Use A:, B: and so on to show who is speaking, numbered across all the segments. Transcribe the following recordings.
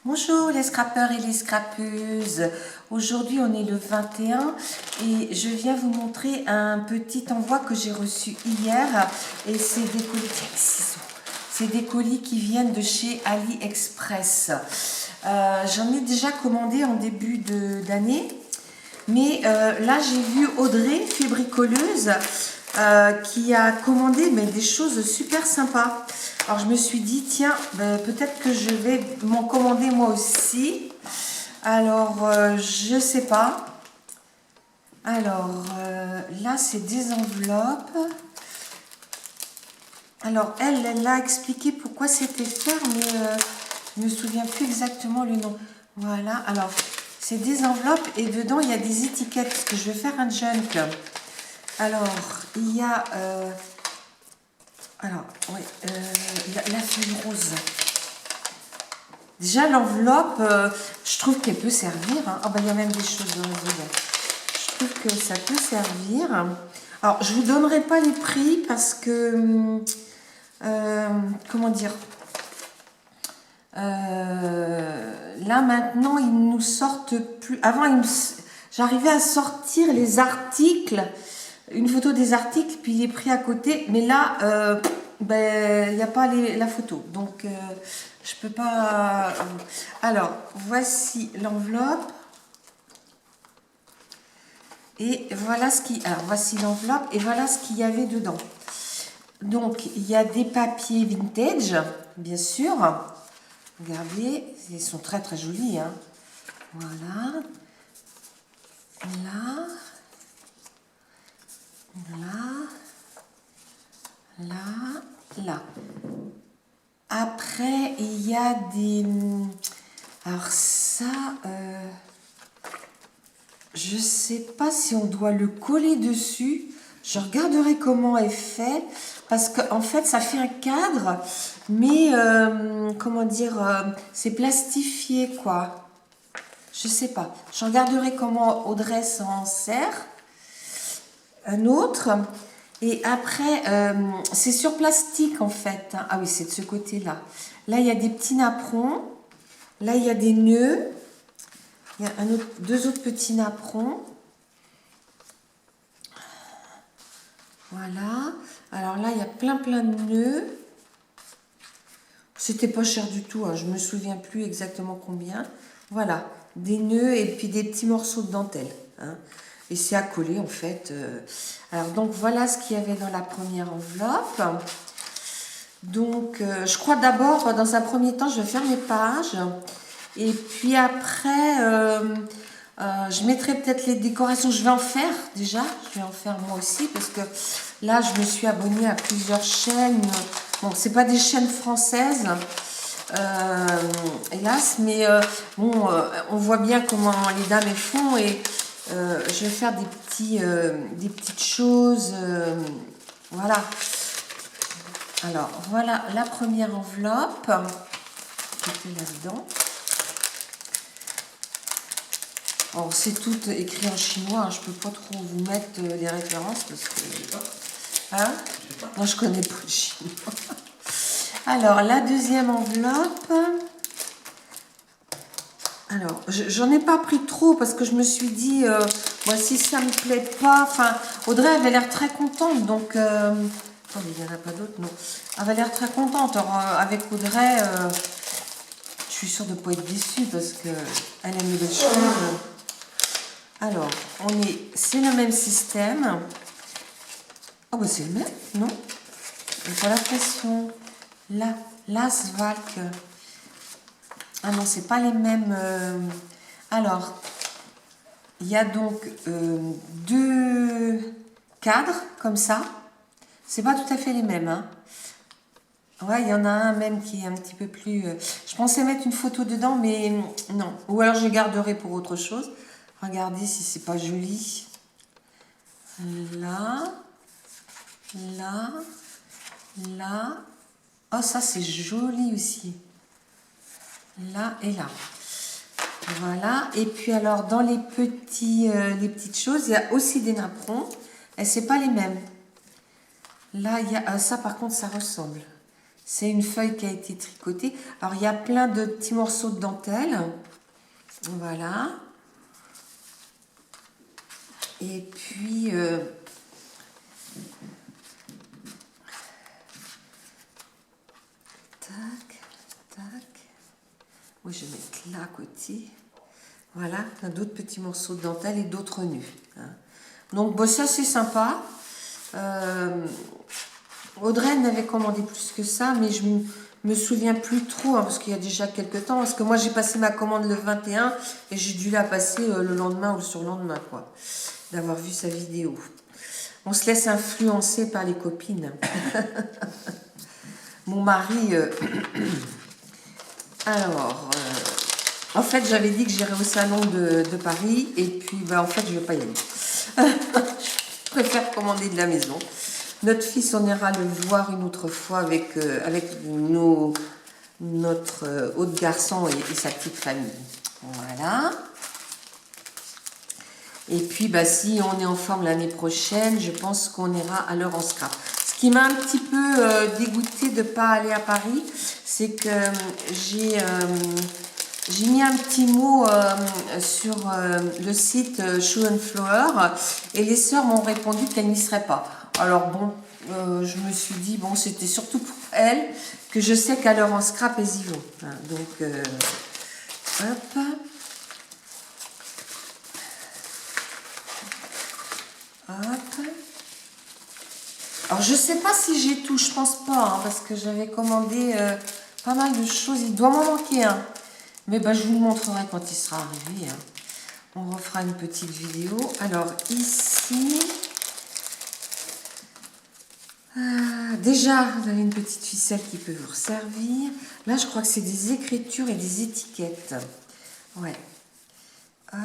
A: Bonjour les scrappeurs et les scrappeuses. Aujourd'hui on est le 21 et je viens vous montrer un petit envoi que j'ai reçu hier et c'est des colis, c'est des colis qui viennent de chez AliExpress. J'en ai déjà commandé en début d'année, mais là j'ai vu Audrey, fibricoleuse, qui a commandé des choses super sympas. Alors je me suis dit, tiens, peut-être que je vais m'en commander moi aussi. Alors, je sais pas. Alors, là, c'est des enveloppes. Alors, elle a expliqué pourquoi c'était faire, mais je ne me souviens plus exactement le nom. Voilà, alors, c'est des enveloppes et dedans, il y a des étiquettes, parce que je vais faire un junk. Alors, il y a... la feuille rose. Déjà, l'enveloppe, je trouve qu'elle peut servir. Hein. Ah, il y a même des choses dans l'enveloppe. Je trouve que ça peut servir. Alors, je ne vous donnerai pas les prix parce que, comment dire, là, maintenant, ils nous sortent plus... Avant, j'arrivais à sortir les articles, une photo des articles, puis les prix à côté. Mais là, il n'y a pas la photo. Donc, je peux pas... Alors, voici l'enveloppe. Et voilà ce qui... Alors, voici l'enveloppe et voilà ce qu'il y avait dedans. Donc, il y a des papiers vintage, bien sûr. Regardez, ils sont très très jolis. Hein. Voilà. Là. Là. Après, il y a des... Alors ça, je sais pas si on doit le coller dessus. Je regarderai comment est fait. Parce qu'en fait, ça fait un cadre. Mais, comment dire, c'est plastifié, quoi. Je sais pas. Je regarderai comment Audrey s'en sert. Un autre. Et après, c'est sur plastique en fait. Hein. Ah oui, c'est de ce côté-là. Là, il y a des petits napperons. Là, il y a des nœuds. Il y a deux autres petits napperons. Voilà. Alors là, il y a plein de nœuds. C'était pas cher du tout. Hein. Je me souviens plus exactement combien. Voilà. Des nœuds et puis des petits morceaux de dentelle. Hein. Et c'est à coller en fait. Alors donc voilà ce qu'il y avait dans la première enveloppe. Donc je crois d'abord dans un premier temps je vais faire mes pages. Et puis après je mettrai peut-être les décorations. Je vais en faire déjà. Je vais en faire moi aussi parce que là je me suis abonnée à plusieurs chaînes. Bon, c'est pas des chaînes françaises. Hélas, mais on voit bien comment les dames elles font et je vais faire des petites choses, voilà. Alors, voilà la première enveloppe qui était là-dedans. Alors, c'est tout écrit en chinois, hein, je peux pas trop vous mettre les références parce que... Hein? Moi, je connais pas le chinois. Alors, la deuxième enveloppe... Alors, j'en ai pas pris trop parce que je me suis dit, moi, si ça me plaît pas, enfin, Audrey avait l'air très contente, donc, attendez, il n'y en a pas d'autres, non. Elle avait l'air très contente. Alors, avec Audrey, je suis sûre de ne pas être déçue parce qu'elle aime les belles choses. Alors, c'est le même système. Oh, bah, c'est le même, non? J'ai la pression. L'Asvalk. Ah non, c'est pas les mêmes. Alors, il y a donc deux cadres comme ça. C'est pas tout à fait les mêmes. Hein. Ouais, il y en a un même qui est un petit peu plus... je pensais mettre une photo dedans, mais non. Ou alors je garderai pour autre chose. Regardez si c'est pas joli. Là. Oh, ça c'est joli aussi. Là et là. Voilà. Et puis alors, dans les petites choses, il y a aussi des napperons. Et c'est pas les mêmes. Là, il y a ça, par contre, ça ressemble. C'est une feuille qui a été tricotée. Alors, il y a plein de petits morceaux de dentelle. Voilà. Et puis... tac, tac. Oui, je vais mettre là à côté. Voilà, d'autres petits morceaux de dentelle et d'autres nus. Hein. Donc, bon, ça, c'est sympa. Audrey n'avait commandé plus que ça, mais je me souviens plus trop, hein, parce qu'il y a déjà quelques temps, parce que moi j'ai passé ma commande le 21 et j'ai dû la passer le lendemain ou le surlendemain, quoi, d'avoir vu sa vidéo. On se laisse influencer par les copines. Mon mari... alors, en fait, j'avais dit que j'irais au salon de Paris, et puis, bah, en fait, je ne vais pas y aller. Je préfère commander de la maison. Notre fils, on ira le voir une autre fois avec notre autre garçon et sa petite famille. Voilà. Et puis, bah, si on est en forme l'année prochaine, je pense qu'on ira à l'heure en scrap. Ce qui m'a un petit peu dégoûté de ne pas aller à Paris, c'est que j'ai mis un petit mot sur le site Shoe and Flower et les sœurs m'ont répondu qu'elles n'y seraient pas. Alors bon, je me suis dit, bon, c'était surtout pour elles que je sais qu'à l'heure en scrap, elles y vont. Hein, donc, hop. Hop. Alors, je sais pas si j'ai tout, je pense pas, hein, parce que j'avais commandé pas mal de choses. Il doit m'en manquer un. Mais ben, je vous le montrerai quand il sera arrivé. Hein. On refera une petite vidéo. Alors, ici... déjà, vous avez une petite ficelle qui peut vous servir. Là, je crois que c'est des écritures et des étiquettes. Ouais. Hop.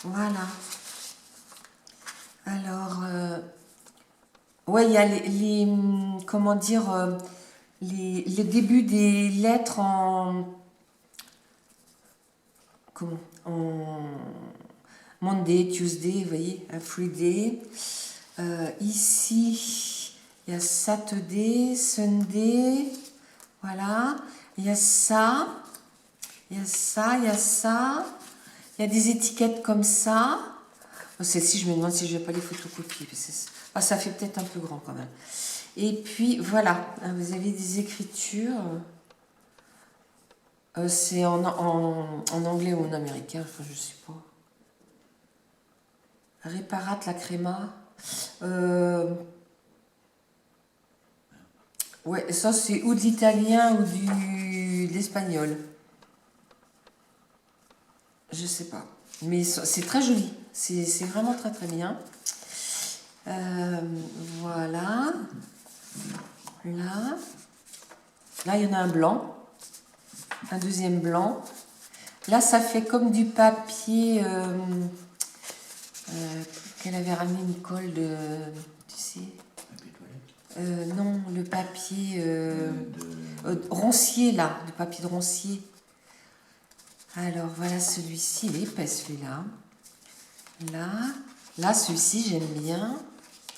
A: Voilà. Alors, ouais, il y a comment dire, les débuts des lettres en... Comment? En Monday, Tuesday, vous voyez, un Friday. Ici, il y a Saturday, Sunday. Voilà. Il y a ça. Il y a ça, il y a ça. Il y a des étiquettes comme ça. Celle-ci, je me demande si je ne vais pas les photocopier. Parce que ça fait peut-être un peu grand quand même. Et puis, voilà. Vous avez des écritures. C'est en anglais ou en américain. Enfin, je ne sais pas. Réparate la créma. Ouais, ça, c'est ou de l'italien ou de l'espagnol. Je sais pas. Mais c'est très joli. C'est vraiment très très bien. Voilà. Là. Là, il y en a un blanc. Un deuxième blanc. Là, ça fait comme du papier qu'elle avait ramené Nicole de... Tu sais non, le papier roncier, là. Le papier de roncier. Alors, voilà celui-ci. Il est épais, celui-là. Là. Là, celui-ci, j'aime bien.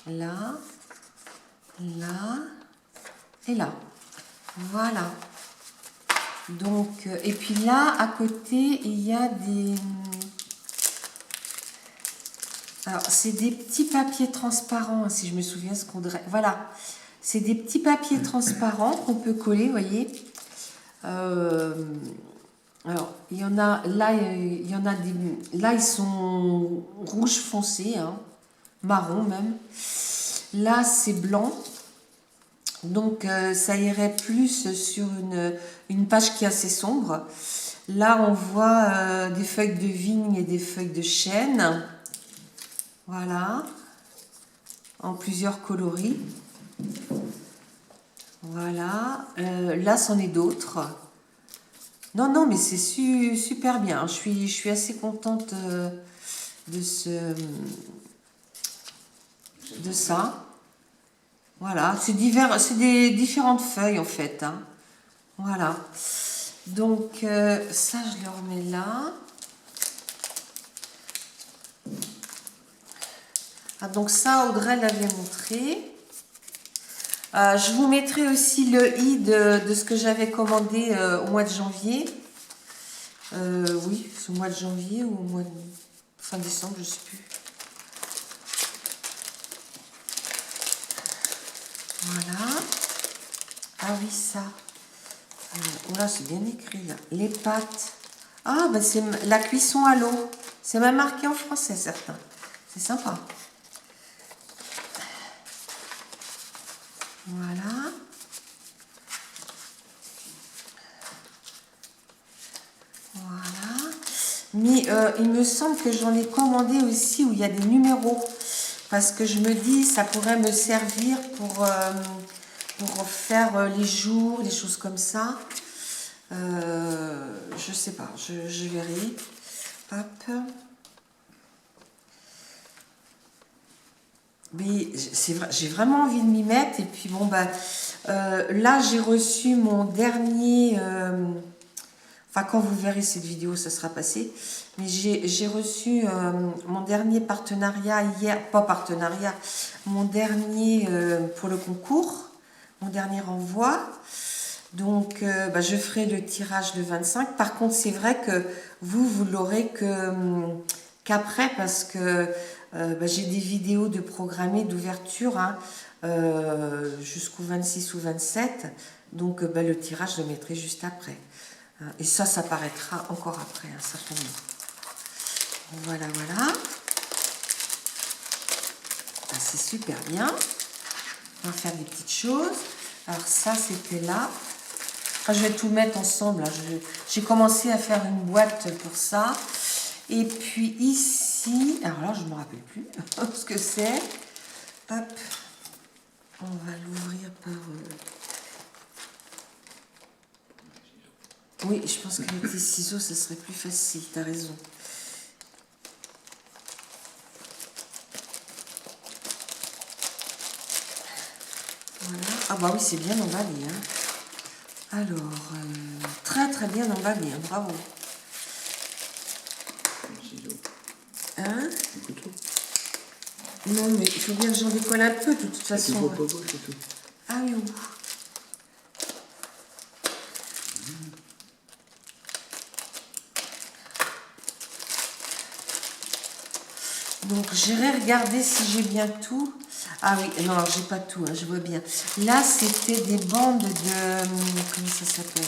A: Là. Là. Et là. Voilà. Donc, et puis là, à côté, il y a des... Alors, c'est des petits papiers transparents, si je me souviens ce qu'on dirait. Voilà. C'est des petits papiers transparents qu'on peut coller, vous voyez. Alors, il y en a... Là, il y en a des... Là, ils sont rouge foncé, hein, marron même. Là, c'est blanc. Donc, ça irait plus sur une page qui est assez sombre. Là, on voit des feuilles de vigne et des feuilles de chêne. Voilà. En plusieurs coloris. Voilà. Là, c'en est d'autres. Non, non, mais c'est super bien. Je suis assez contente de ça. Voilà, c'est des différentes feuilles en fait. Hein. Voilà. Donc ça, je le remets là. Ah, donc ça, Audrey l'avait montré. Je vous mettrai aussi le i de ce que j'avais commandé au mois de janvier. Oui, c'est au mois de janvier ou au mois de fin décembre, je ne sais plus. Voilà. Ah oui, ça. Oh là, c'est bien écrit, là. Les pâtes. Ah, ben c'est la cuisson à l'eau. C'est même marqué en français, certains. C'est sympa. Voilà. Voilà. Mais il me semble que j'en ai commandé aussi où il y a des numéros. Parce que je me dis, ça pourrait me servir pour faire les jours, des choses comme ça. Je sais pas, je verrai. Hop. Mais c'est vrai, j'ai vraiment envie de m'y mettre. Et puis bon, bah, là, j'ai reçu mon dernier... enfin, quand vous verrez cette vidéo, ça sera passé. Mais j'ai reçu mon dernier partenariat hier, pas partenariat, mon dernier pour le concours, mon dernier envoi. Donc, bah, je ferai le tirage le 25. Par contre, c'est vrai que vous l'aurez qu'après parce que bah, j'ai des vidéos de programmées d'ouverture hein, jusqu'au 26 ou 27. Donc, bah, le tirage, je le mettrai juste après. Et ça paraîtra encore après, hein, certainement. Voilà, voilà. Ah, c'est super bien. On va faire des petites choses. Alors ça, c'était là. Ah, je vais tout mettre ensemble. J'ai commencé à faire une boîte pour ça. Et puis ici, alors là, je ne me rappelle plus ce que c'est. Hop. On va l'ouvrir par... Oui, je pense qu'avec les ciseaux, ce serait plus facile. Tu as raison. Voilà. Ah bah oui, c'est bien emballé. Hein. Alors, très très bien emballé. Hein. Bravo. Hein? Non, mais il faut bien que j'en décolle un peu de toute façon. Ah oui, au bout. Donc, j'irai regarder si j'ai bien tout. Ah oui, non, j'ai pas tout, hein, je vois bien. Là, c'était des bandes de... Comment ça s'appelle?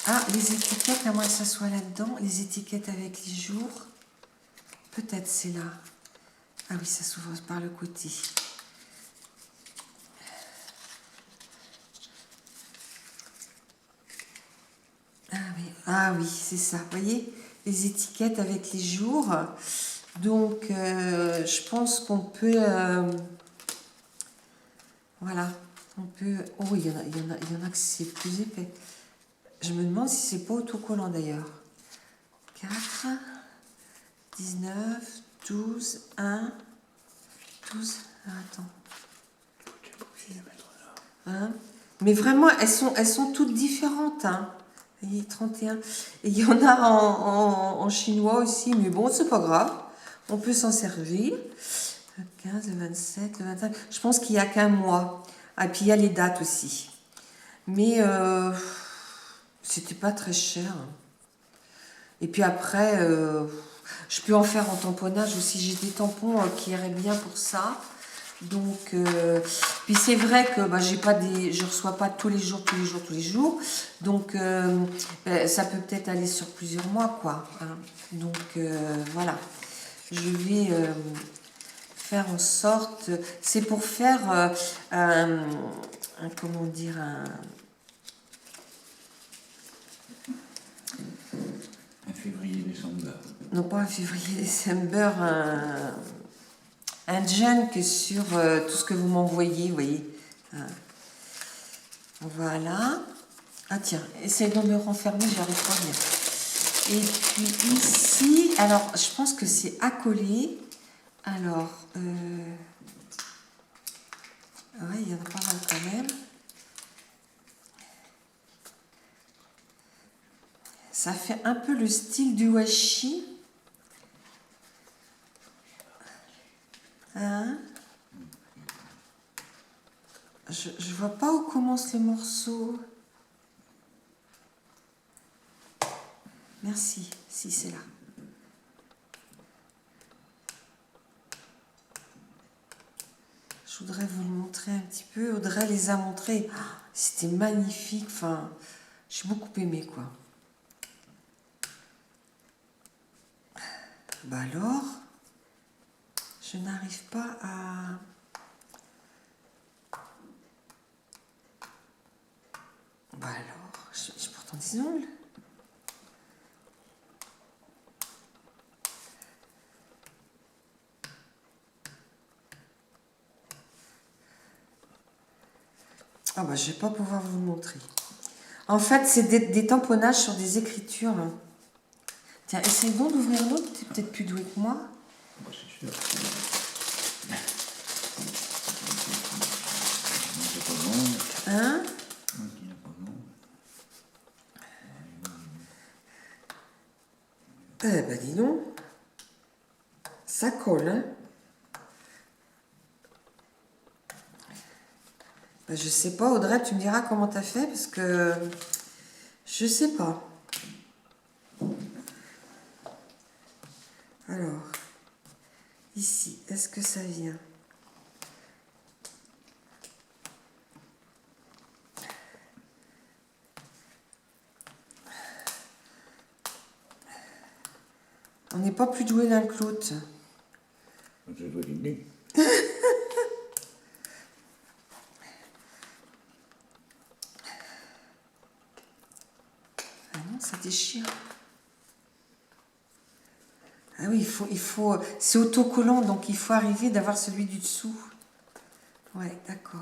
A: Ah, les étiquettes, à moins que ça soit là-dedans. Les étiquettes avec les jours. Peut-être c'est là. Ah oui, ça s'ouvre par le côté. Ah oui, c'est ça. Vous voyez, les étiquettes avec les jours. Donc, je pense qu'on peut... voilà. On peut... Oh oui, il y en a que c'est plus épais. Je me demande si c'est pas autocollant d'ailleurs. 4, 19, 12, 1, 12... Ah, attends. Hein? Mais vraiment, elles sont toutes différentes. Hein. Vous voyez, 31. Et il y en a en chinois aussi, mais bon, c'est pas grave. On peut s'en servir. Le 15, le 27, le 25. Je pense qu'il n'y a qu'un mois. Ah, et puis il y a les dates aussi. Mais c'était pas très cher. Et puis après, je peux en faire en tamponnage aussi. J'ai des tampons qui iraient bien pour ça. Donc, puis c'est vrai que bah, je reçois pas tous les jours. Donc, ça peut peut-être aller sur plusieurs mois, quoi. Hein. Donc, voilà. Je vais faire en sorte... C'est pour faire comment dire,
B: un février-décembre.
A: Non, pas un février-décembre, un junk sur tout ce que vous m'envoyez, vous voyez. Voilà. Ah tiens, essaye de me renfermer, j'arrive pas bien. Et puis ici, alors je pense que c'est accolé. Alors, ouais, il y en a pas mal quand même. Ça fait un peu le style du washi. Hein? ce morceau. Merci, si c'est là. Je voudrais vous le montrer un petit peu. Audrey les a montrés. Oh, c'était magnifique. Enfin, j'ai beaucoup aimé, quoi. Bah alors, je n'arrive pas à... Bah alors, j'ai pourtant des ongles. Ah bah je vais pas pouvoir vous le montrer. En fait, c'est des tamponnages sur des écritures. Tiens, essaye donc d'ouvrir l'autre, tu es peut-être plus doué que moi.
B: Bah, c'est sûr. C'est pas long.
A: Hein?
B: Il n'y a pas long.
A: Eh ben dis donc. Ça colle, hein? Ben, je sais pas, Audrey, tu me diras comment t'as fait, parce que je sais pas. Alors, ici, est-ce que ça vient? On n'est pas plus doué l'un que l'autre.
B: Je dois l'aimer.
A: Ah non, ça déchire. Ah oui, il faut, c'est autocollant, donc il faut arriver d'avoir celui du dessous. Ouais, d'accord.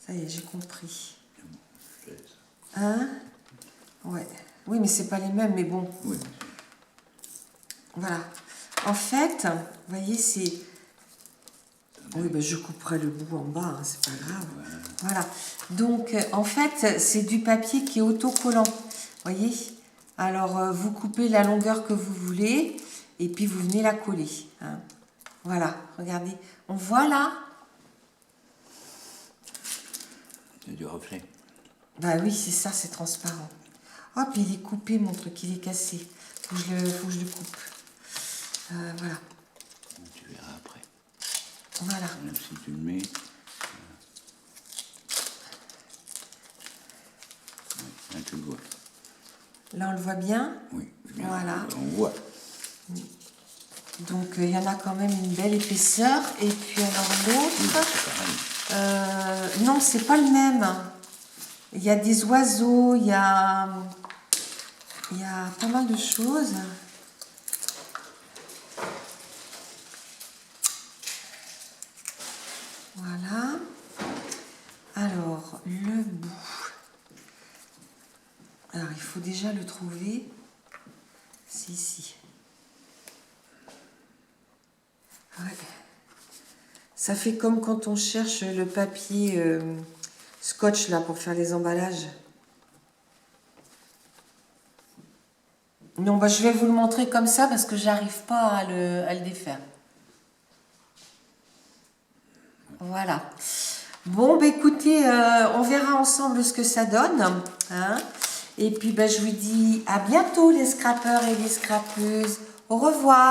A: Ça y est, j'ai compris. Hein? Ouais. Oui, mais c'est pas les mêmes, mais bon.
B: Oui.
A: Voilà. En fait, vous voyez, c'est... Oui, ben je couperai le bout en bas, hein, c'est pas grave. Voilà. Donc, en fait, c'est du papier qui est autocollant. Vous voyez? Alors, vous coupez la longueur que vous voulez, et puis vous venez la coller. Hein. Voilà, regardez. On voit là?
B: Il y a du reflet.
A: Bah oui, c'est ça, c'est transparent. Oh, puis il est coupé, mon truc, il est cassé. Faut que je le coupe. Voilà.
B: Tu verras après.
A: Voilà.
B: Même si tu le mets. Là, tu le vois.
A: Là, on le voit bien.
B: Oui. Bien.
A: Voilà.
B: On voit.
A: Donc, il y en a quand même une belle épaisseur. Et puis, alors, l'autre... non, c'est pas le même. Il y a des oiseaux, il y a pas mal de choses. Voilà. Alors, le bout. Alors, il faut déjà le trouver. C'est ici. Ouais. Ça fait comme quand on cherche le papier scotch là pour faire les emballages. Non, bah, je vais vous le montrer comme ça parce que j'arrive pas à le défaire. Voilà. Bon, bah, écoutez, on verra ensemble ce que ça donne. Hein. Et puis, bah, je vous dis à bientôt les scrappeurs et les scrappeuses. Au revoir.